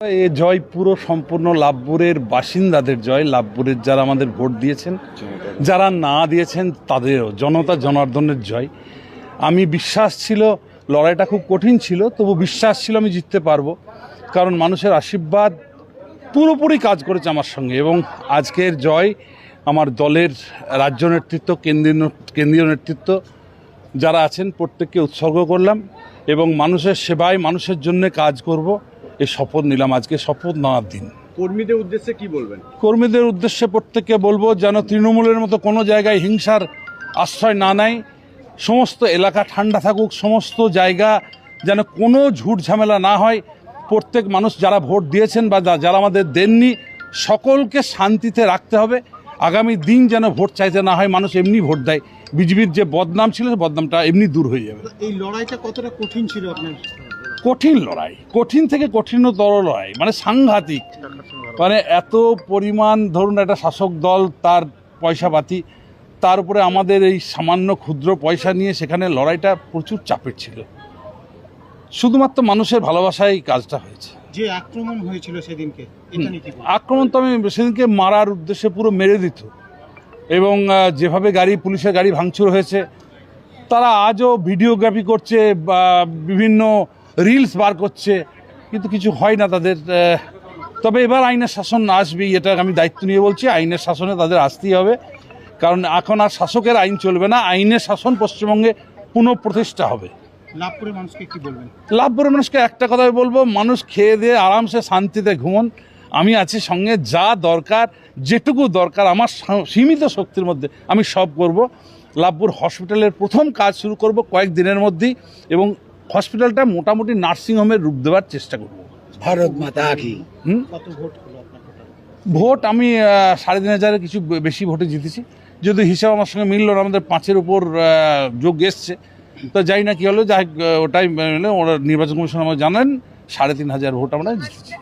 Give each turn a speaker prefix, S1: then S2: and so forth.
S1: এ জয় পুরো সম্পূর্ণ লাভপুরের বাসিন্দাদের জয়, লাভপুরের যারা আমাদের ভোট দিয়েছেন, যারা না দিয়েছেন তাদেরও, জনতা জনার্দনের জয়। আমি বিশ্বাস ছিল লড়াইটা খুব কঠিন ছিল, তবু বিশ্বাস ছিল আমি জিততে পারবো, কারণ মানুষের আশীর্বাদ পুরোপুরি কাজ করেছে আমার সঙ্গে। এবং আজকের জয় আমার দলের রাজ্য নেতৃত্ব, কেন্দ্রীয় নেতৃত্ব যারা আছেন প্রত্যেককে উৎসর্গ করলাম এবং মানুষের সেবায় মানুষের জন্য কাজ করব এই শপথ নিলাম। আজকে শপথ নেওয়ার দিন।
S2: কর্মীদের উদ্দেশ্যে কি বলবেন?
S1: কর্মীদের উদ্দেশ্যে প্রত্যেককে বলবো যেন তৃণমূলের মতো কোনো জায়গায় হিংসার আশ্রয় না নেয়, সমস্ত এলাকা ঠান্ডা থাকুক, সমস্ত জায়গা যেন কোনো ঝুট ঝামেলা না হয়। প্রত্যেক মানুষ যারা ভোট দিয়েছেন বা যারা আমাদের দেননি সকলকে শান্তিতে রাখতে হবে। আগামী দিন যেন ভোট চাইতে না হয়, মানুষ এমনি ভোট দেয়, বিজেপির যে বদনাম ছিল বদনামটা এমনি দূর হয়ে যাবে।
S2: এই লড়াইটা কতটা কঠিন ছিল আপনার?
S1: কঠিন লড়াই, কঠিন থেকে কঠিনতর লড়াই, মানে সাংঘাতিক। মানে এত পরিমাণ, ধরুন একটা শাসক দল তার পয়সাপাতি, তার উপরে আমাদের এই সামান্য ক্ষুদ্র পয়সা নিয়ে সেখানে লড়াইটা প্রচুর চাপের ছিল। শুধুমাত্র মানুষের ভালোবাসায় কাজটা হয়েছে।
S2: যে আক্রমণ হয়েছিল সেদিনকে, এটা নিয়ে কি বলবেন?
S1: আক্রমণ তো আমি সেদিনকে মারার উদ্দেশ্যে পুরো মেরে দিত, এবং যেভাবে পুলিশের গাড়ি ভাঙচুর হয়েছে, তারা আজও ভিডিওগ্রাফি করছে বা বিভিন্ন রিলস বার করছে, কিন্তু কিছু হয় না তাদের। তবে এবার আইনের শাসন আসবেই, এটা আমি দায়িত্ব নিয়ে বলছি। আইনের শাসনে তাদের আসতেই হবে, কারণ এখন আর শাসকের আইন চলবে না, আইনের শাসন পশ্চিমবঙ্গে পুনঃপ্রতিষ্ঠা হবে।
S2: লাভপুরের মানুষকে কি বলবেন?
S1: লাভপুরের মানুষকে একটা কথাই বলবো, মানুষ খেয়ে দিয়ে আরামসে শান্তিতে ঘুমন। আমি আছি সঙ্গে, যা দরকার, যেটুকু দরকার আমার সীমিত শক্তির মধ্যে আমি সব করব। লাভপুর হসপিটালের প্রথম কাজ শুরু করব কয়েকদিনের মধ্যেই, এবং হসপিটালটা মোটামুটি নার্সিংহোমের রূপ দেওয়ার চেষ্টা করব।
S3: ভারত মাতা কি।
S2: কত ভোট হলো আপনার টোটাল?
S1: ভোট আমি 3,500 কিছু বেশি ভোটে জিতেছি, যদি হিসাব আমার সঙ্গে মিলল না, আমাদের 5-এর উপর যোগ এসছে, তো যাই না কি হলো, যাই ওটাই ওরা নির্বাচন কমিশন আমাকে জানান 3,500 ভোট আমরা জিতেছি।